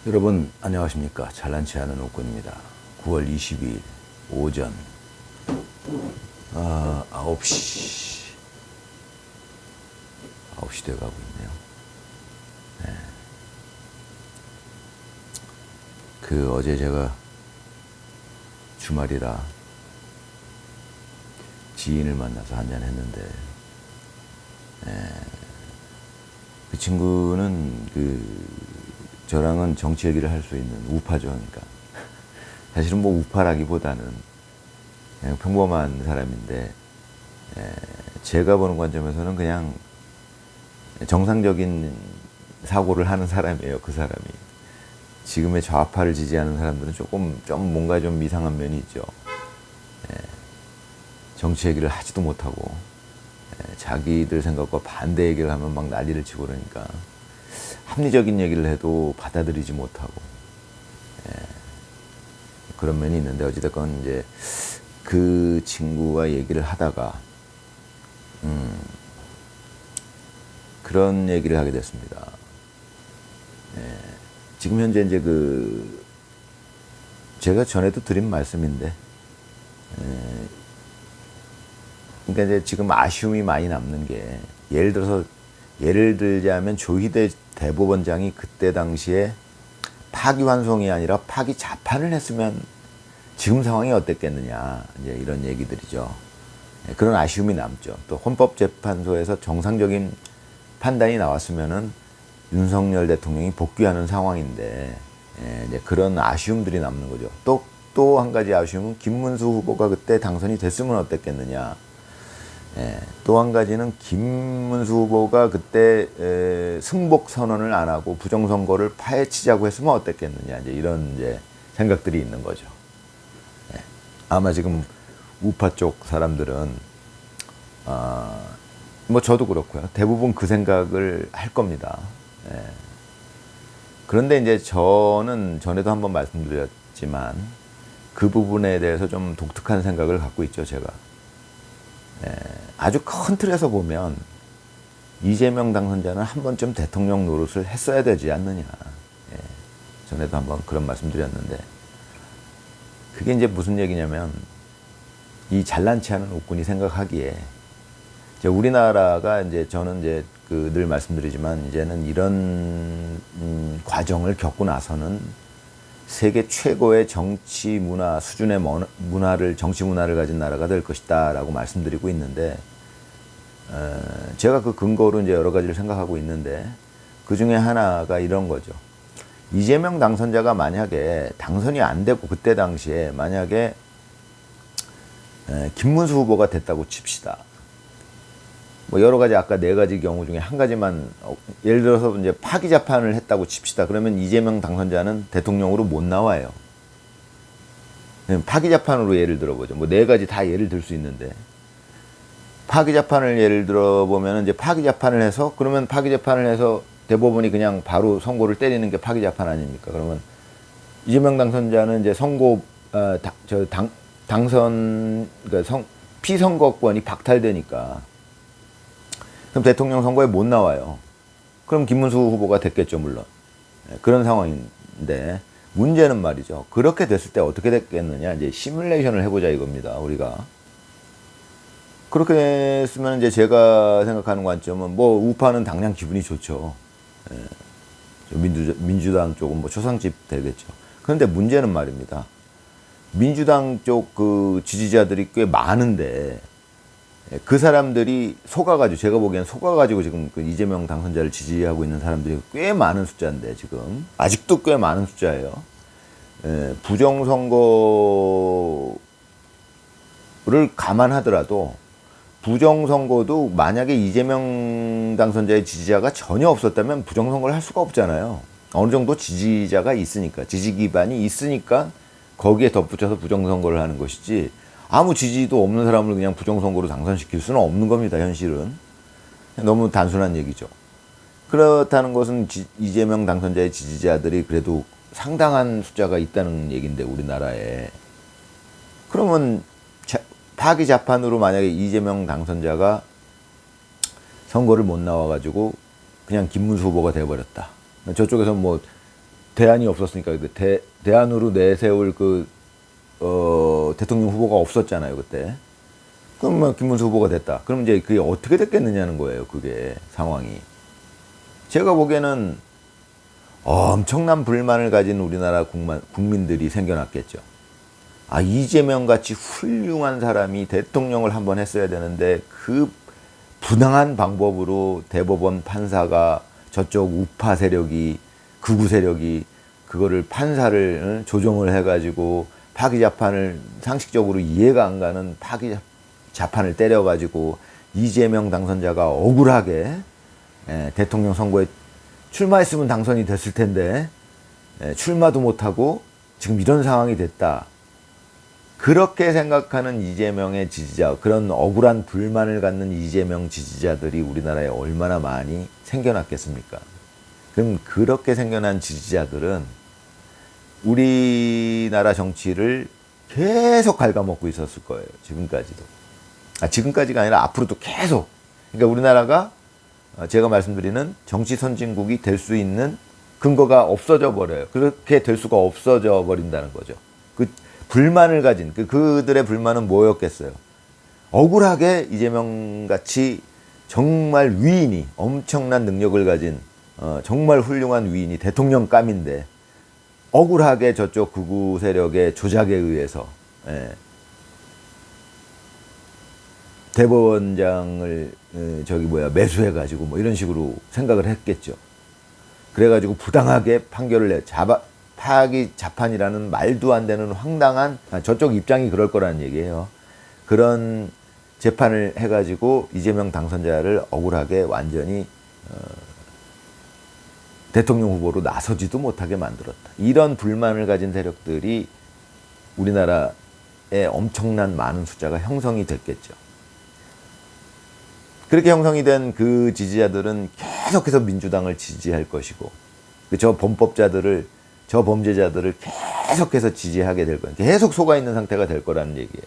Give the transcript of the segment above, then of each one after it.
여러분 안녕하십니까. 잘난치 않은 옥군입니다. 9월 22일 오전 9시 돼가고 있네요. 어제 제가 주말이라 지인을 만나서 한잔 했는데, 그 친구는 저랑은 정치 얘기를 할 수 있는 우파죠. 그러니까 사실은 뭐 우파라기보다는 그냥 평범한 사람인데, 제가 보는 관점에서는 그냥 정상적인 사고를 하는 사람이에요. 그 사람이. 지금의 좌파를 지지하는 사람들은 좀 뭔가 좀 이상한 면이 있죠. 정치 얘기를 하지도 못하고, 자기들 생각과 반대 얘기를 하면 막 난리를 치고 그러니까 합리적인 얘기를 해도 받아들이지 못하고, 그런 면이 있는데, 어찌됐건 이제 그 친구와 얘기를 하다가 그런 얘기를 하게 됐습니다. 지금 현재 이제 제가 전에도 드린 말씀인데, 그러니까 이제 지금 아쉬움이 많이 남는 게, 예를 들자면 조희대 대법원장이 그때 당시에 파기환송이 아니라 파기자판을 했으면 지금 상황이 어땠겠느냐, 이제 이런 얘기들이죠. 그런 아쉬움이 남죠. 또 헌법재판소에서 정상적인 판단이 나왔으면은 윤석열 대통령이 복귀하는 상황인데, 이제 그런 아쉬움들이 남는 거죠. 또 한 가지 아쉬움은 김문수 후보가 그때 당선이 됐으면 어땠겠느냐. 또 한 가지는 김문수 후보가 그때 승복 선언을 안 하고 부정선거를 파헤치자고 했으면 어땠겠느냐. 이제 이런 생각들이 있는 거죠. 아마 지금 우파 쪽 사람들은, 뭐 저도 그렇고요. 대부분 그 생각을 할 겁니다. 그런데 이제 저는 전에도 한번 말씀드렸지만 그 부분에 대해서 좀 독특한 생각을 갖고 있죠, 제가. 아주 큰 틀에서 보면 이재명 당선자는 한 번쯤 대통령 노릇을 했어야 되지 않느냐. 전에도 한번 그런 말씀드렸는데, 그게 이제 무슨 얘기냐면, 이 잘난치 않은 옥군이 생각하기에 이제 우리나라가 이제 저는 이제 늘 말씀드리지만 이제는 이런 과정을 겪고 나서는 세계 최고의 정치 문화 수준의 정치 문화를 가진 나라가 될 것이다라고 말씀드리고 있는데, 제가 그 근거로 이제 여러 가지를 생각하고 있는데, 그 중에 하나가 이런 거죠. 이재명 당선자가 만약에 당선이 안 되고 그때 당시에 만약에 김문수 후보가 됐다고 칩시다. 뭐 여러 가지 아까 네 가지 경우 중에 한 가지만, 예를 들어서 이제 파기자판을 했다고 칩시다. 그러면 이재명 당선자는 대통령으로 못 나와요. 파기자판으로 예를 들어보죠. 뭐 네 가지 다 예를 들 수 있는데, 파기자판을 예를 들어보면 이제 파기자판을 해서, 그러면 파기자판을 해서 대법원이 그냥 바로 선고를 때리는 게 파기자판 아닙니까? 그러면 이재명 당선자는 이제 당선, 그러니까 피선거권이 박탈되니까, 그럼 대통령 선거에 못 나와요. 그럼 김문수 후보가 됐겠죠, 물론. 그런 상황인데, 문제는 말이죠. 그렇게 됐을 때 어떻게 됐겠느냐, 이제 시뮬레이션을 해보자 이겁니다, 우리가. 그렇게 했으면 이제 제가 생각하는 관점은, 뭐 우파는 당장 기분이 좋죠. 민주당 쪽은 뭐 초상집 되겠죠. 그런데 문제는 말입니다. 민주당 쪽 지지자들이 꽤 많은데, 그 사람들이 속아가지고, 제가 보기엔 속아가지고 지금 이재명 당선자를 지지하고 있는 사람들이 꽤 많은 숫자인데, 지금 아직도 꽤 많은 숫자예요. 부정선거를 감안하더라도, 부정선거도 만약에 이재명 당선자의 지지자가 전혀 없었다면 부정선거를 할 수가 없잖아요. 어느 정도 지지자가 있으니까, 지지 기반이 있으니까 거기에 덧붙여서 부정선거를 하는 것이지, 아무 지지도 없는 사람을 그냥 부정선거로 당선시킬 수는 없는 겁니다, 현실은. 너무 단순한 얘기죠. 그렇다는 것은 이재명 당선자의 지지자들이 그래도 상당한 숫자가 있다는 얘기인데, 우리나라에. 그러면 파기자판으로 만약에 이재명 당선자가 선거를 못 나와가지고 그냥 김문수 후보가 돼버렸다. 저쪽에서 뭐 대안이 없었으니까 대안으로 내세울 대통령 후보가 없었잖아요 그때. 그럼 뭐 김문수 후보가 됐다. 그럼 이제 그게 어떻게 됐겠느냐는 거예요. 그게 상황이. 제가 보기에는 엄청난 불만을 가진 우리나라 국민들이 생겨났겠죠. 아, 이재명 같이 훌륭한 사람이 대통령을 한번 했어야 되는데 그 부당한 방법으로 대법원 판사가 저쪽 우파 세력이 극우 세력이 그거를 판사를 조정을 해가지고 파기자판을 상식적으로 이해가 안 가는 파기자판을 때려가지고 이재명 당선자가 억울하게 대통령 선거에 출마했으면 당선이 됐을 텐데 출마도 못하고 지금 이런 상황이 됐다. 그렇게 생각하는 이재명의 지지자, 그런 억울한 불만을 갖는 이재명 지지자들이 우리나라에 얼마나 많이 생겨났겠습니까? 그럼 그렇게 생겨난 지지자들은 우리나라 정치를 계속 갉아먹고 있었을 거예요. 지금까지도. 지금까지가 아니라 앞으로도 계속. 그러니까 우리나라가 제가 말씀드리는 정치 선진국이 될 수 있는 근거가 없어져 버려요. 그렇게 될 수가 없어져 버린다는 거죠. 그 불만을 가진 그들의 불만은 뭐였겠어요? 억울하게 이재명 같이 정말 위인이 엄청난 능력을 가진 정말 훌륭한 위인이 대통령감인데 억울하게 저쪽 극우 세력의 조작에 의해서 대법원장을 매수해가지고 뭐 이런 식으로 생각을 했겠죠. 그래가지고 부당하게 판결을 파기 자판이라는 말도 안 되는 황당한 저쪽 입장이 그럴 거라는 얘기예요. 그런 재판을 해가지고 이재명 당선자를 억울하게 완전히 대통령 후보로 나서지도 못하게 만들었다. 이런 불만을 가진 세력들이 우리나라에 엄청난 많은 숫자가 형성이 됐겠죠. 그렇게 형성이 된 그 지지자들은 계속해서 민주당을 지지할 것이고 저 범죄자들을 계속해서 지지하게 될 거예요. 계속 속아 있는 상태가 될 거라는 얘기예요.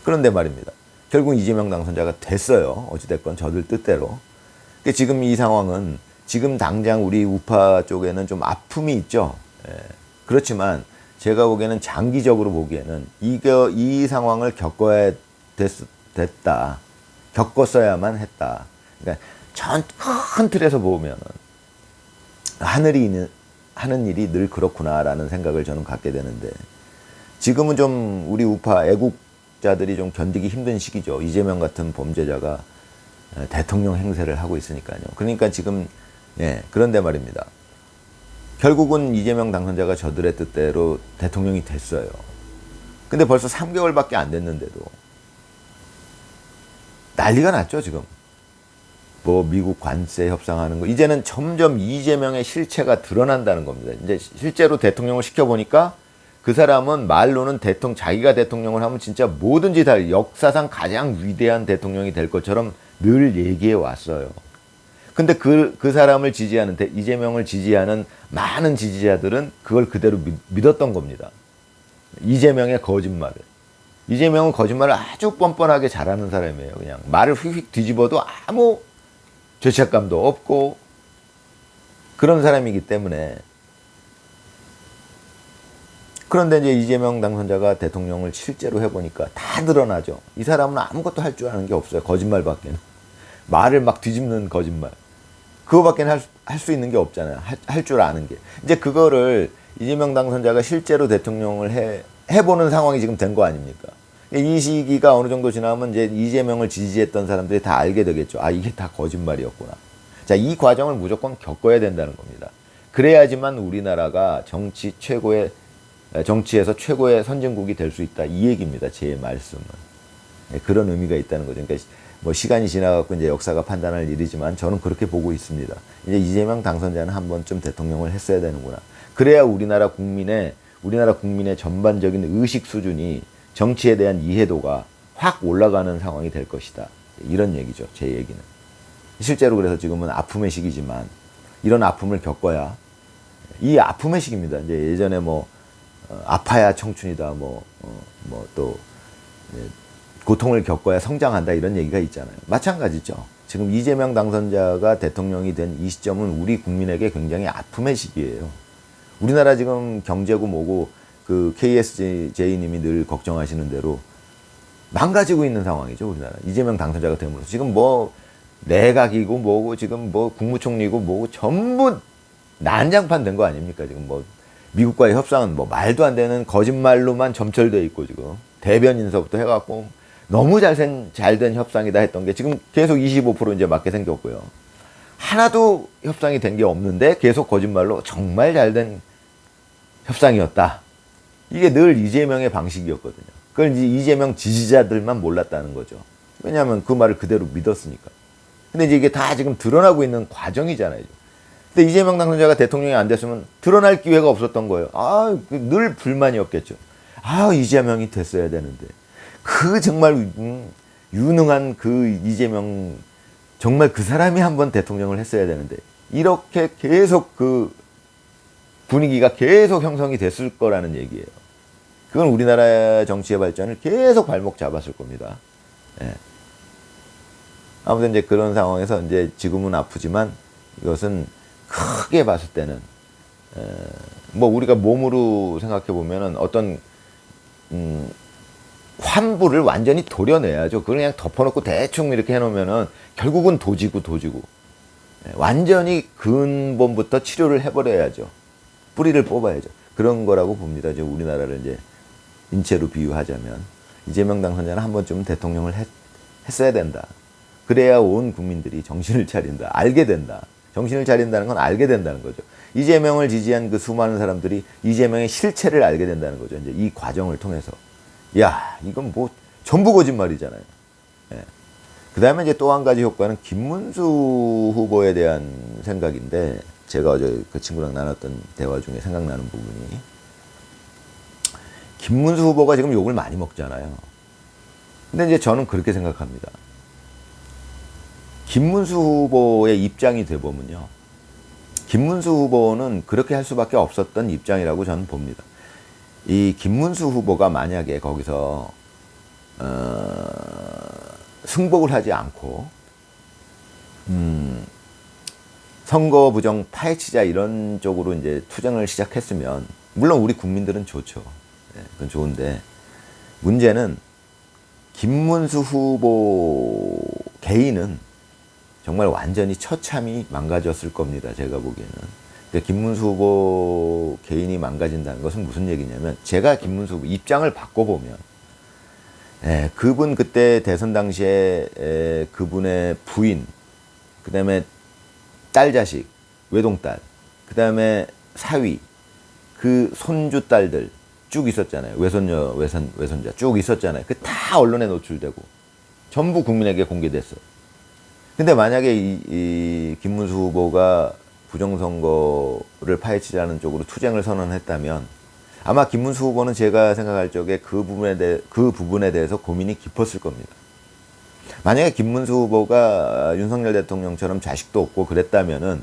그런데 말입니다. 결국 이재명 당선자가 됐어요. 어찌됐건 저들 뜻대로. 지금 이 상황은 지금 당장 우리 우파 쪽에는 좀 아픔이 있죠. 그렇지만 제가 보기에는 장기적으로 보기에는 이 상황을 겪어야 됐다. 겪었어야만 했다. 그러니까 큰 틀에서 보면 하는 일이 늘 그렇구나라는 생각을 저는 갖게 되는데 지금은 좀 우리 우파 애국자들이 좀 견디기 힘든 시기죠. 이재명 같은 범죄자가 대통령 행세를 하고 있으니까요. 그러니까 지금 그런데 말입니다. 결국은 이재명 당선자가 저들의 뜻대로 대통령이 됐어요. 근데 벌써 3개월밖에 안 됐는데도 난리가 났죠, 지금. 미국 관세 협상하는 거. 이제는 점점 이재명의 실체가 드러난다는 겁니다. 이제 실제로 대통령을 시켜보니까 그 사람은 말로는 자기가 대통령을 하면 진짜 뭐든지 다 역사상 가장 위대한 대통령이 될 것처럼 늘 얘기해 왔어요. 근데 그 사람을 지지하는, 이재명을 지지하는 많은 지지자들은 그걸 그대로 믿었던 겁니다. 이재명의 거짓말을. 이재명은 거짓말을 아주 뻔뻔하게 잘하는 사람이에요. 그냥 말을 휙휙 뒤집어도 아무 죄책감도 없고 그런 사람이기 때문에. 그런데 이제 이재명 당선자가 대통령을 실제로 해보니까 다 드러나죠. 이 사람은 아무것도 할 줄 아는 게 없어요. 거짓말밖에는. 말을 막 뒤집는 거짓말. 그거밖에는 할 수 있는 게 없잖아요. 할 줄 아는 게. 이제 그거를 이재명 당선자가 실제로 대통령을 해보는 상황이 지금 된 거 아닙니까? 이 시기가 어느 정도 지나면 이제 이재명을 지지했던 사람들이 다 알게 되겠죠. 이게 다 거짓말이었구나. 자, 이 과정을 무조건 겪어야 된다는 겁니다. 그래야지만 우리나라가 정치에서 최고의 선진국이 될 수 있다. 이 얘기입니다. 제 말씀은. 그런 의미가 있다는 거죠. 그러니까 시간이 지나갖고 이제 역사가 판단할 일이지만 저는 그렇게 보고 있습니다. 이제 이재명 당선자는 한 번쯤 대통령을 했어야 되는구나. 그래야 우리나라 국민의 전반적인 의식 수준이 정치에 대한 이해도가 확 올라가는 상황이 될 것이다. 이런 얘기죠. 제 얘기는. 실제로 그래서 지금은 아픔의 시기지만 이런 아픔을 겪어야 이 아픔의 시기입니다. 이제 예전에 아파야 청춘이다. 또 고통을 겪어야 성장한다. 이런 얘기가 있잖아요. 마찬가지죠. 지금 이재명 당선자가 대통령이 된 이 시점은 우리 국민에게 굉장히 아픔의 시기예요. 우리나라 지금 경제고 뭐고 그 KSJ님이 늘 걱정하시는 대로 망가지고 있는 상황이죠, 우리나라. 이재명 당선자가 됨으로써 지금 뭐 내각이고 뭐고 지금 뭐 국무총리고 뭐고 전부 난장판 된 거 아닙니까? 지금 뭐 미국과의 협상은 뭐 말도 안 되는 거짓말로만 점철돼 있고 지금 대변 인사부터 해갖고 너무 잘된 협상이다 했던 게 지금 계속 25% 이제 맞게 생겼고요. 하나도 협상이 된 게 없는데 계속 거짓말로 정말 잘된 협상이었다. 이게 늘 이재명의 방식이었거든요. 그걸 이제 이재명 지지자들만 몰랐다는 거죠. 왜냐하면 그 말을 그대로 믿었으니까. 근데 이제 이게 다 지금 드러나고 있는 과정이잖아요. 근데 이재명 당선자가 대통령이 안 됐으면 드러날 기회가 없었던 거예요. 늘 불만이었겠죠. 이재명이 됐어야 되는데. 그 정말 유능한 그 이재명, 정말 그 사람이 한번 대통령을 했어야 되는데. 이렇게 계속 그 분위기가 계속 형성이 됐을 거라는 얘기예요. 그건 우리나라 정치의 발전을 계속 발목 잡았을 겁니다. 예. 아무튼 이제 그런 상황에서 이제 지금은 아프지만 이것은 크게 봤을 때는 뭐 우리가 몸으로 생각해 보면은 어떤 환부를 완전히 도려내야죠. 그걸 그냥 덮어놓고 대충 이렇게 해놓으면은 결국은 도지고 완전히 근본부터 치료를 해버려야죠. 뿌리를 뽑아야죠. 그런 거라고 봅니다. 이제 우리나라를 이제 인체로 비유하자면 이재명 당선자는 한 번쯤은 대통령을 했어야 된다. 그래야 온 국민들이 정신을 차린다. 알게 된다. 정신을 차린다는 건 알게 된다는 거죠. 이재명을 지지한 그 수많은 사람들이 이재명의 실체를 알게 된다는 거죠. 이제 이 과정을 통해서. 야, 이건 뭐 전부 거짓말이잖아요. 예. 그 다음에 이제 또 한 가지 효과는 김문수 후보에 대한 생각인데, 제가 어제 그 친구랑 나눴던 대화 중에 생각나는 부분이, 김문수 후보가 지금 욕을 많이 먹잖아요. 근데 이제 저는 그렇게 생각합니다. 김문수 후보의 입장이 돼보면요, 김문수 후보는 그렇게 할 수밖에 없었던 입장이라고 저는 봅니다. 이 김문수 후보가 만약에 거기서 승복을 하지 않고 선거 부정 파헤치자 이런 쪽으로 이제 투쟁을 시작했으면, 물론 우리 국민들은 좋죠. 네, 그건 좋은데, 문제는 김문수 후보 개인은 정말 완전히 처참히 망가졌을 겁니다. 제가 보기에는. 그러니까 김문수 후보 개인이 망가진다는 것은 무슨 얘기냐면, 제가 김문수 후보 입장을 바꿔보면, 그분 그때 대선 당시에 그분의 부인, 그 다음에 딸 자식, 외동딸, 그 다음에 사위, 그 손주 딸들 쭉 있었잖아요. 외손녀, 외손자 쭉 있었잖아요. 그 다 언론에 노출되고 전부 국민에게 공개됐어요. 근데 만약에 이 김문수 후보가 부정선거를 파헤치자는 쪽으로 투쟁을 선언했다면, 아마 김문수 후보는 제가 생각할 적에 그 부분에 대해서 고민이 깊었을 겁니다. 만약에 김문수 후보가 윤석열 대통령처럼 자식도 없고 그랬다면은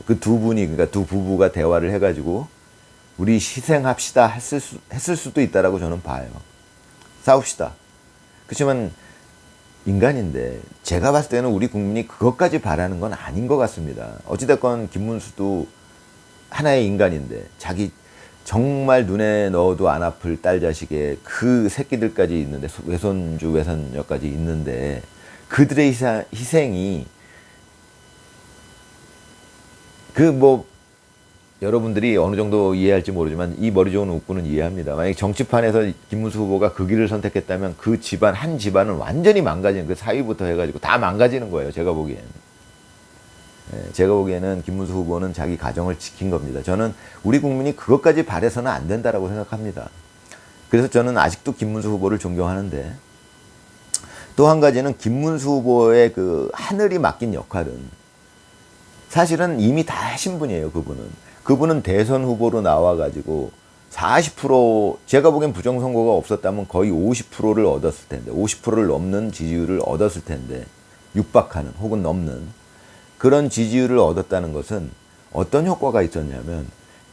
그 두 분이, 그러니까 두 부부가 대화를 해가지고 우리 희생합시다 했을 수도 있다라고 저는 봐요. 싸웁시다. 그렇지만 인간인데 제가 봤을 때는 우리 국민이 그것까지 바라는 건 아닌 것 같습니다. 어찌됐건 김문수도 하나의 인간인데, 자기 정말 눈에 넣어도 안 아플 딸 자식의 그 새끼들까지 있는데, 외손주 외손녀까지 있는데, 그들의 희생이 여러분들이 어느 정도 이해할지 모르지만 이 머리 좋은 웃구는 이해합니다. 만약에 정치판에서 김문수 후보가 그 길을 선택했다면 그 집안, 한 집안은 완전히 망가지는, 그 사위부터 해가지고 다 망가지는 거예요. 제가 보기에는. 제가 보기에는 김문수 후보는 자기 가정을 지킨 겁니다. 저는 우리 국민이 그것까지 바래서는 안 된다라고 생각합니다. 그래서 저는 아직도 김문수 후보를 존경하는데, 또 한 가지는 김문수 후보의 그 하늘이 맡긴 역할은 사실은 이미 다 하신 분이에요. 그분은 대선 후보로 나와가지고 40%, 제가 보기엔 부정선거가 없었다면 거의 50%를 얻었을 텐데, 50%를 넘는 지지율을 얻었을 텐데, 육박하는 혹은 넘는 그런 지지율을 얻었다는 것은 어떤 효과가 있었냐면,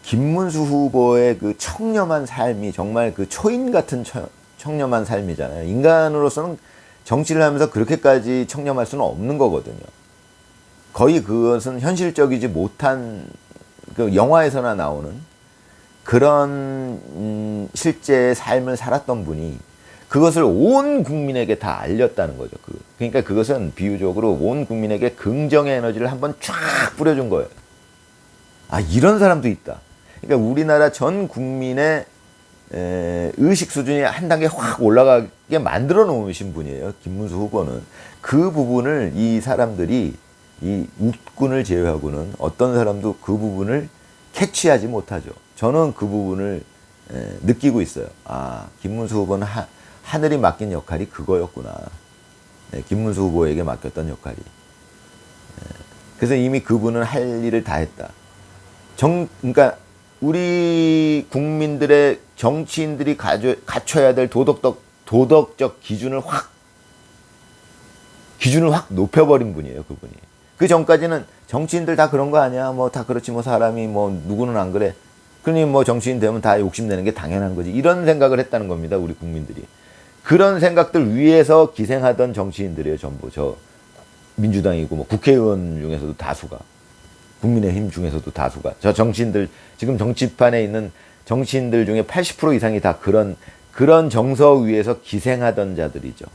김문수 후보의 그 청렴한 삶이 정말 그 초인 같은 청렴한 삶이잖아요. 인간으로서는 정치를 하면서 그렇게까지 청렴할 수는 없는 거거든요. 거의 그것은 현실적이지 못한 그 영화에서나 나오는 그런 실제 삶을 살았던 분이 그것을 온 국민에게 다 알렸다는 거죠. 그러니까 그것은 비유적으로 온 국민에게 긍정의 에너지를 한번 쫙 뿌려준 거예요. 아, 이런 사람도 있다. 그러니까 우리나라 전 국민의 의식 수준이 한 단계 확 올라가게 만들어 놓으신 분이에요. 김문수 후보는. 그 부분을 이 사람들이, 이 육군을 제외하고는 어떤 사람도 그 부분을 캐치하지 못하죠. 저는 그 부분을 느끼고 있어요. 아, 김문수 후보는 하늘이 맡긴 역할이 그거였구나. 네, 김문수 후보에게 맡겼던 역할이. 그래서 이미 그분은 할 일을 다 했다. 그러니까 우리 국민들의 정치인들이 갖춰야 될 도덕적 기준을 확 높여버린 분이에요, 그분이. 그 전까지는 정치인들 다 그런 거 아니야? 뭐 다 그렇지, 뭐 사람이 뭐 누구는 안 그래. 그러니 뭐 정치인 되면 다 욕심내는 게 당연한 거지. 이런 생각을 했다는 겁니다, 우리 국민들이. 그런 생각들 위에서 기생하던 정치인들이에요, 전부. 저 민주당이고 뭐 국회의원 중에서도 다수가. 국민의힘 중에서도 다수가. 저 정치인들, 지금 정치판에 있는 정치인들 중에 80% 이상이 다 그런 정서 위에서 기생하던 자들이죠.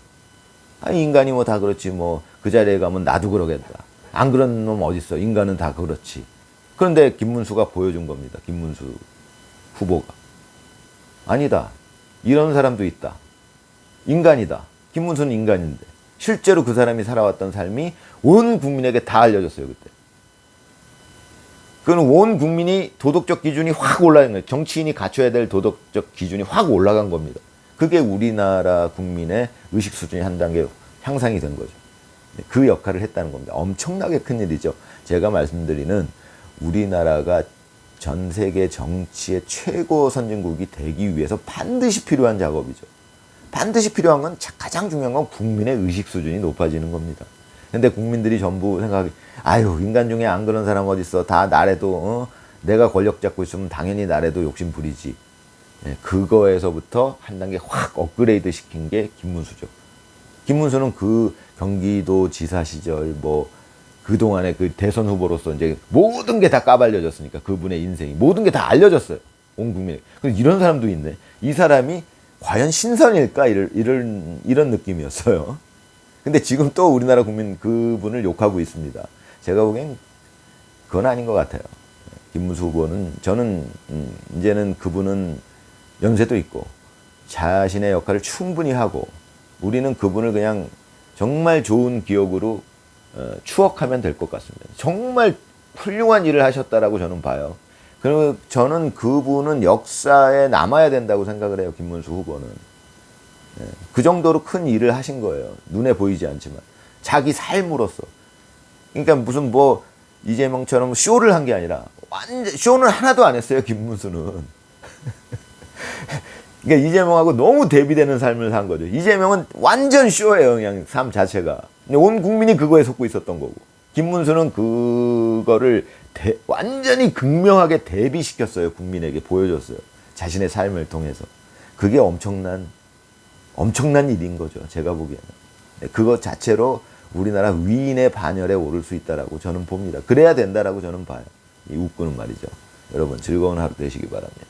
아, 인간이 뭐 다 그렇지, 뭐 그 자리에 가면 나도 그러겠다. 안 그런 놈 어딨어. 인간은 다 그렇지. 그런데 김문수가 보여준 겁니다. 김문수 후보가. 아니다. 이런 사람도 있다. 인간이다. 김문수는 인간인데. 실제로 그 사람이 살아왔던 삶이 온 국민에게 다 알려졌어요, 그때. 그건 온 국민이 도덕적 기준이 확 올라간 거예요. 정치인이 갖춰야 될 도덕적 기준이 확 올라간 겁니다. 그게 우리나라 국민의 의식 수준이 한 단계 향상이 된 거죠. 그 역할을 했다는 겁니다. 엄청나게 큰 일이죠. 제가 말씀드리는 우리나라가 전 세계 정치의 최고 선진국이 되기 위해서 반드시 필요한 작업이죠. 반드시 필요한 건 가장 중요한 건 국민의 의식 수준이 높아지는 겁니다. 근데 국민들이 전부 생각하기, 아유, 인간 중에 안 그런 사람 어딨어. 다 나래도, 내가 권력 잡고 있으면 당연히 나래도 욕심 부리지. 그거에서부터 한 단계 확 업그레이드 시킨 게 김문수죠. 김문수는 그 경기도 지사 시절, 뭐, 그동안의 그 대선 후보로서 이제 모든 게 다 까발려졌으니까 그분의 인생이. 모든 게 다 알려졌어요. 온 국민에. 이런 사람도 있네. 이 사람이 과연 신선일까? 이런 느낌이었어요. 근데 지금 또 우리나라 국민 그분을 욕하고 있습니다. 제가 보기엔 그건 아닌 것 같아요. 김문수 후보는, 저는 이제는 그분은 연세도 있고 자신의 역할을 충분히 하고 우리는 그분을 그냥 정말 좋은 기억으로 추억하면 될 것 같습니다. 정말 훌륭한 일을 하셨다라고 저는 봐요. 그리고 저는 그분은 역사에 남아야 된다고 생각을 해요. 김문수 후보는. 그 정도로 큰 일을 하신 거예요. 눈에 보이지 않지만. 자기 삶으로서. 그러니까 무슨 뭐 이재명처럼 쇼를 한 게 아니라 완전 쇼는 하나도 안 했어요. 김문수는. 그러니까 이재명하고 너무 대비되는 삶을 산 거죠. 이재명은 완전 쇼예요. 그냥 삶 자체가. 온 국민이 그거에 속고 있었던 거고. 김문수는 그거를 완전히 극명하게 대비시켰어요. 국민에게 보여줬어요. 자신의 삶을 통해서. 그게 엄청난 일인 거죠. 제가 보기에는. 그것 자체로 우리나라 위인의 반열에 오를 수 있다라고 저는 봅니다. 그래야 된다라고 저는 봐요. 이 웃고는 말이죠. 여러분 즐거운 하루 되시기 바랍니다.